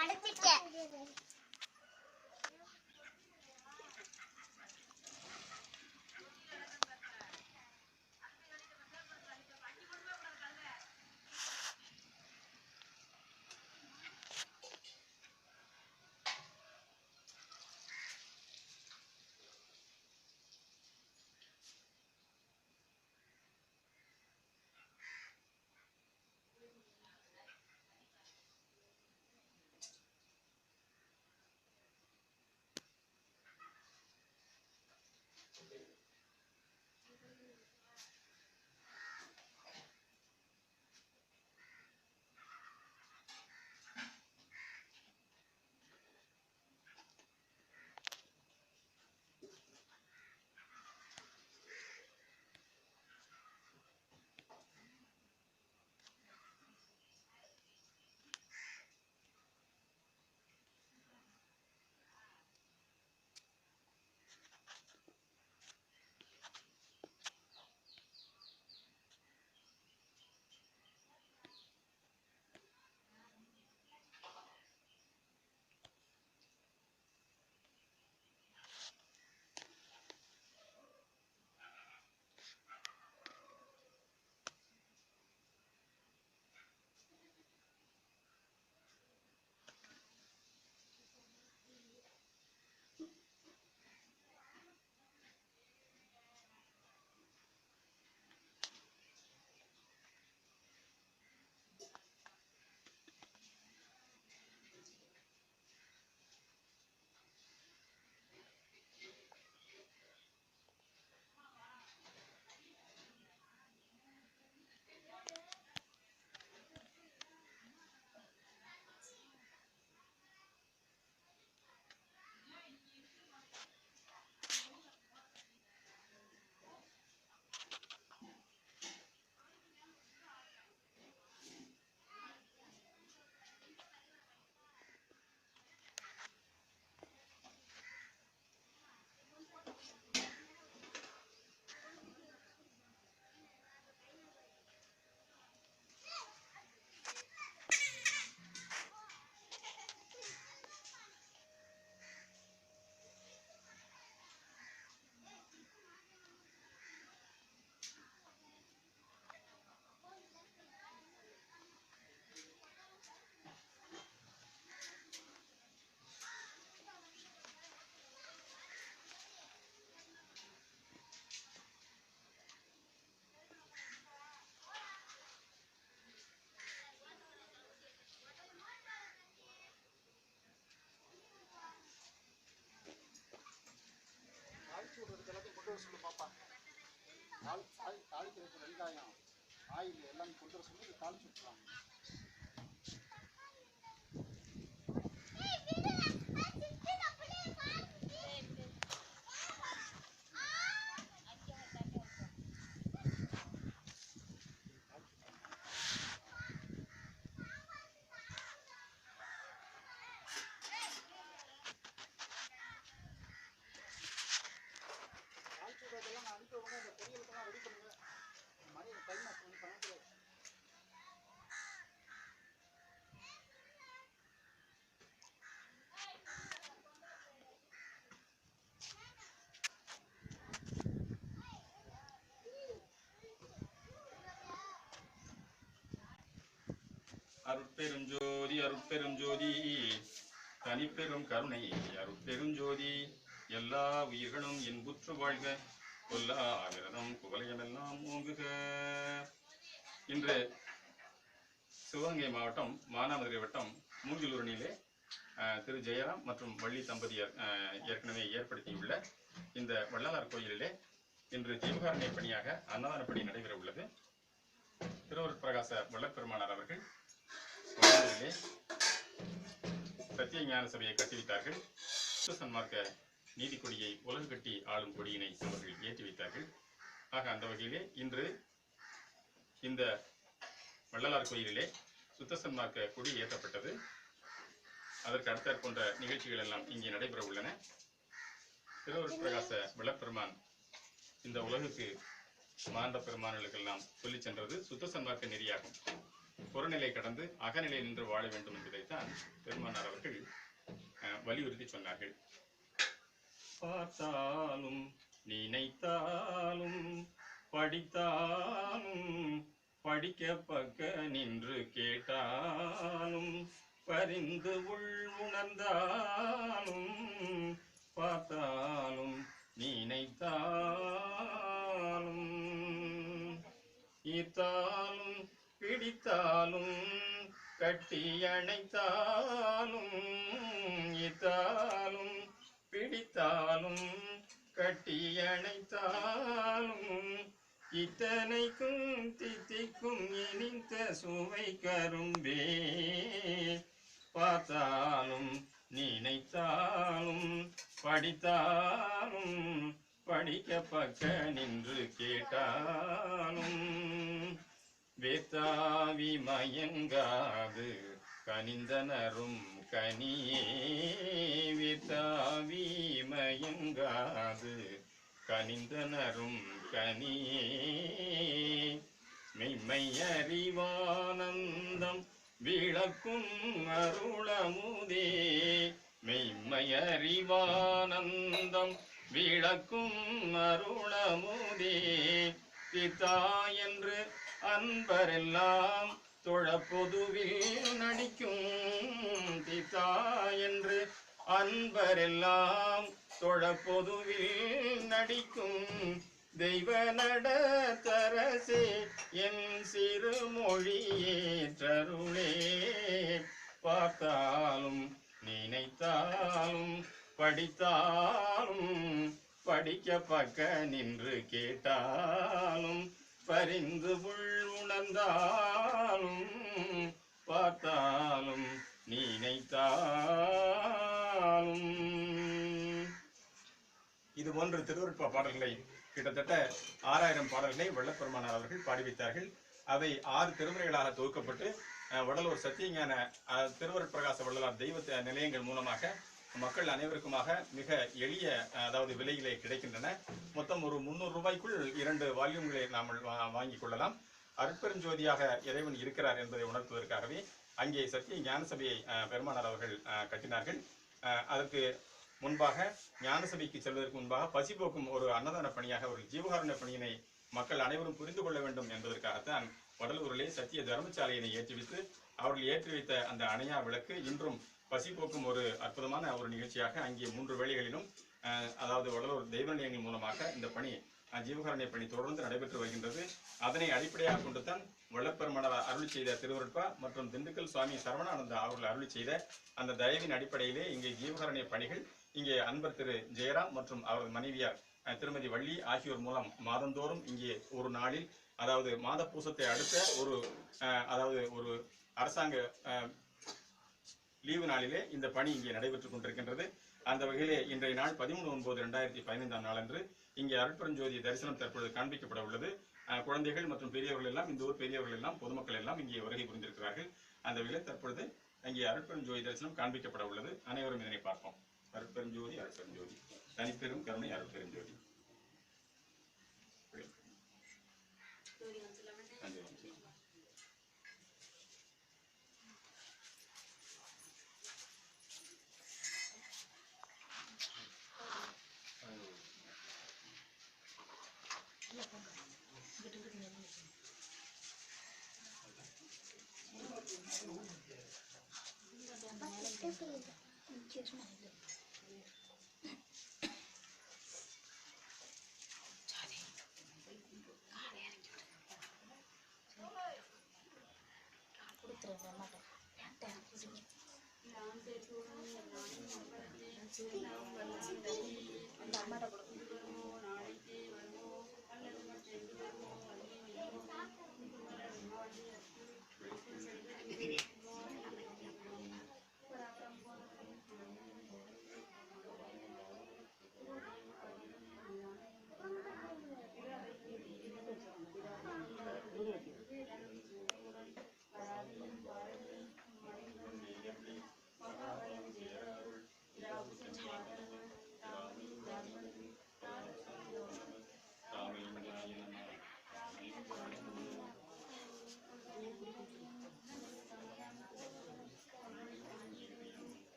நான் படிச்சிட்டேன். சொல்லு பாப்பா. தாளிக்கிறதுக்கு வெங்காயம் ஆயில் எல்லாம் கொண்டு வர சொல்லி தாளிச்சு விட்டுறாங்க. அருட்பெருஞ்சோதி அருட்பெருஞ்சோதி தனிப்பெரும் கருணை அருட்பெருஞ்சோதி எல்லா உயிர்களும் இன்புற்று வாழ்க கொல்லா விரதம் குவலயமெல்லாம் ஓங்குக. இன்று சிவகங்கை மாவட்டம் மானாமதுரை வட்டம் மூங்கிலூரணியிலே திரு ஜெயராம் மற்றும் வள்ளி தம்பதியர் ஏற்கனவே ஏற்படுத்தியுள்ள இந்த வள்ளலார் கோயிலிலே இன்று ஜீவகாருண்ய பணியாக அன்னதான பணி நடைபெற உள்ளது. திருவருட் பிரகாச வள்ளற்பெருமானார் அவர்கள் சத்திய ஞான சபையை கட்டிவித்தார்கள். சன்மார்க்க நீதி கொடியை உலகு கட்டி ஆளும் கொடியினை அவர்கள் ஏற்றி வைத்தார்கள். ஆக அந்த வகையிலே இன்று இந்த வள்ளலார் கோயிலிலே சுத்த சன்மார்க்க கொடி ஏற்றப்பட்டது. அதற்கு அடுத்த போன்ற நிகழ்ச்சிகள் எல்லாம் இங்கே நடைபெற உள்ளன. திருவருட்பிரகாச விளப்பெருமான் இந்த உலகுக்கு மாண்ட பெருமான்களுக்கெல்லாம் சொல்லிச் சென்றது சுத்த சன்மார்க்க நெறியாகும். புறநிலை கடந்து அகநிலை நின்று வாழ வேண்டும் என்பதைத்தான் பெருமானார் அவர்கள் வலியுறுத்தி சொன்னார்கள். பார்த்தாலும் நினைத்தாலும் படித்தாலும் படிக்க பக்க நின்று கேட்டாலும் பரிந்து உள் உணர்ந்தாலும் பார்த்தாலும் நினைத்தாலும் ஈர்த்தாலும் பிடித்தாலும் கட்டி அணைத்தாலும் ஈர்த்தாலும் பிடித்தாலும் கட்டி அணைத்தாலும் இத்தனைக்கும் தித்திக்கும் இனித்த சுவை கரும்பே பார்த்தாலும் நினைத்தாலும் படித்தாலும் படிக்க பக்க நின்று கேட்டாலும் வேத்தாவி மயங்காது கனிந்தனரும் கனியே வேத்தாவி மயங்காது கனிந்தனரும் கனியே மெய்மை அறிவானந்தம் விளக்கும் அருளமுதே மெய்மை அறிவானந்தம் விளக்கும் அருளமுதே பிதா என்று அன்பரெல்லாம் தொழப்பொதுவில் நடிக்கும் பிதா என்று அன்பரெல்லாம் தொழப்பொதுவில் நடிக்கும் தெய்வ நடத்தரசே என் சிறுமொழியேற்றருளே பார்த்தாலும் நினைத்தாலும் படித்தாலும் படிக்க பக்க நின்று கேட்டாலும் பரிந்து உள் உணர்ந்தாலும் பார்த்தாலும் நினைத்தாலும். இது போன்ற திருவருட்பா பாடல்களை கிட்டத்தட்ட 6000 பாடல்களை வள்ளப்பெருமானார் அவர்கள் பாடி வைத்தார்கள். அவை 6 திருமுறைகளாக தொகுக்கப்பட்டு வடலூர் சத்தியஞான திருவருட்பிரகாச வள்ளலார் தெய்வ நிலையங்கள் மூலமாக மக்கள் அனைவருக்குமாக மிக எளிய அதாவது விலையிலே கிடைக்கின்றன. மொத்தம் ஒரு 300 ரூபாய்க்குள் 2 வால்யூம்களை நாம் வாங்கிக் கொள்ளலாம். அருட்பெருஞ்சோதியாக இறைவன் இருக்கிறார் என்பதை உணர்த்துவதற்காகவே அங்கே சத்திய ஞான சபையை பெருமானார் அவர்கள் கட்டினார்கள். அதற்கு முன்பாக ஞான சபைக்கு செல்வதற்கு முன்பாக பசிபோக்கும் ஒரு அன்னதான பணியாக ஒரு ஜீவகாருண்ய பணியினை மக்கள் அனைவரும் புரிந்து கொள்ள வேண்டும் என்பதற்காகத்தான் வடலூரிலே சத்திய தர்மசாலையினை ஏற்றி வைத்து அவர்கள் ஏற்றி வைத்த அந்த அணையா விளக்கு இன்றும் பசி போக்கும் ஒரு அற்புதமான ஒரு நிகழ்ச்சியாக அங்கே 3 வேளைகளிலும் அதாவது வடலூர் தெய்வ நிலையங்கள் மூலமாக இந்த பணி ஜீவகாருண்ய பணி தொடர்ந்து நடைபெற்று வருகின்றது. அதனை அடிப்படையாக கொண்டுதான் வள்ளப்பெருமானார் அருளி செய்த திருவருட்பா மற்றும் திண்டுக்கல் சுவாமி சரவணானந்தா அவர்கள் அருளி செய்த அந்த தயவின் அடிப்படையிலே இங்கே ஜீவகாருண்ய பணிகள் இங்கே அன்பர் திரு ஜெயராம் மற்றும் அவரது மனைவியார் திருமதி வள்ளி ஆகியோர் மூலம் மாதந்தோறும் இங்கே ஒரு நாளில் அதாவது மாத பூசத்தை அடுத்த ஒரு அரசாங்க லீவு நாளிலே இந்த பணி இங்கே நடைபெற்றுக் கொண்டிருக்கின்றது. அந்த வகையிலே இன்றைய நாள் 13/9/2015 நாளன்று இங்கே அருட்பெருஞ்சோதி தரிசனம் தற்பொழுது காண்பிக்கப்பட உள்ளது. குழந்தைகள் மற்றும் பெரியவர்கள் எல்லாம் இந்த ஊர் பெரியவர்கள் எல்லாம் பொதுமக்கள் எல்லாம் இங்கே வருகை புரிந்திருக்கிறார்கள். அந்த வகையில் தற்பொழுது இங்கே அருட்பெருஞ்சோதி தரிசனம் காண்பிக்கப்பட உள்ளது. அனைவரும் இதனை பார்ப்போம். அருட்பெருஞ்சோதி அருட்பெருஞ்சோதி தனிப்பெரும் கருணை அருட்பெருஞ்சோதி.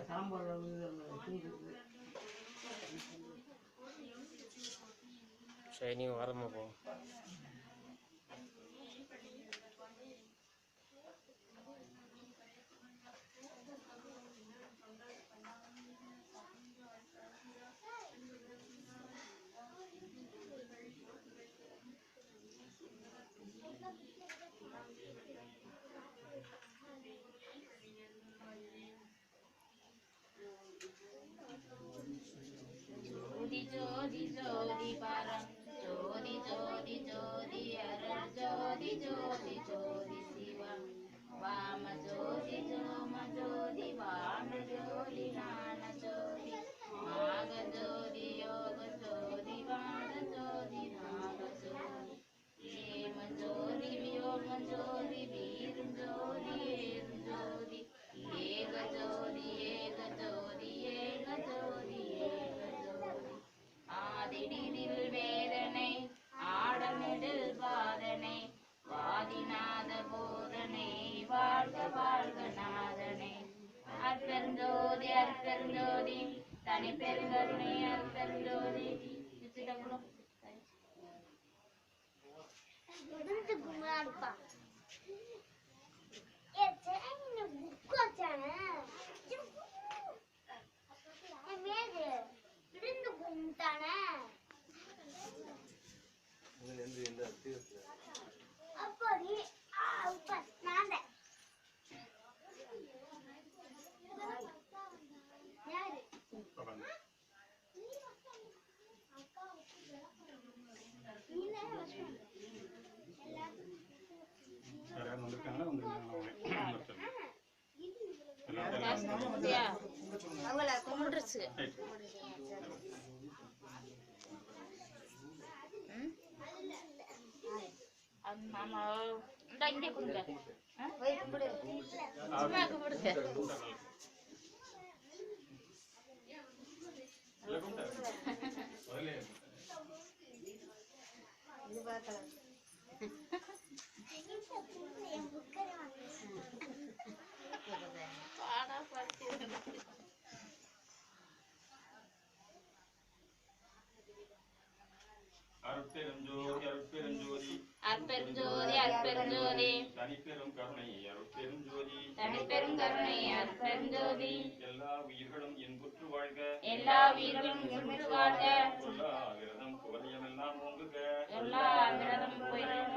சாம்பார் சரி நீ வரமா போ. ஜோதி ஜோதி ஜோதி பரம் ஜோதி ஜோதி ஜோதி அருள் ஜோதி ஜோதி ஜோதி சிவம் வாம ஜோதி ஜோம ஜோதி வாம ஜோதி ஞான ஜோதி மாக ஜோதி யோக ஜோதி வாத ஜோதி நாக ஜோதி ஏம ஜோதி வியோம ஜோதி வீரும் ஜோதி ஏரும் ஜோதி ஏக ஜோதி ஏக ஜோதி ஏக ஜோதி ஏக ஜோதி ஆதிடிதில் வேதனை ஆடமிடில் வாதனை வாதிநாத போதனை வாழ்க வாழ்க நாதனை அற்பெருஞ்சோதி அற்பெருஞ்சோதி தனி பெருங்கருணை அற்பெருஞ்சோதி விழுந்து கும்பிடாடுப்பா ஏ சரி புக் வச்சானே மேது விழுந்து கும்பிட்டானே அப்போ நீ அப்பா நான் யாரு யாராவது வந்திருக்காங்களா? அவங்கள கும்பிடுச்சு ஆமா இந்த இங்கே கொடுங்க சும்மா கும்பிடுங்க இது பார்க்கலாம் பாடா படிச்சு அருட்பெருஞ்சோதி அருட்பெருஞ்சோதி அற்பெருஞ்சோதி அற்பெருஞ்சோதி தனிப்பெரும் கருணை அருட்பெருஞ்சோதி தனிப்பெரும் கருணை அற்பெருஞ்சோதி எல்லா உயிர்களும் இன்புற்று வாழ்க எல்லா உயிர்களும் இன்புற்று வாழ்க எல்லா விரதம் குவலியம் எல்லாம் ஓங்குக எல்லா விரதம் கோயிலும்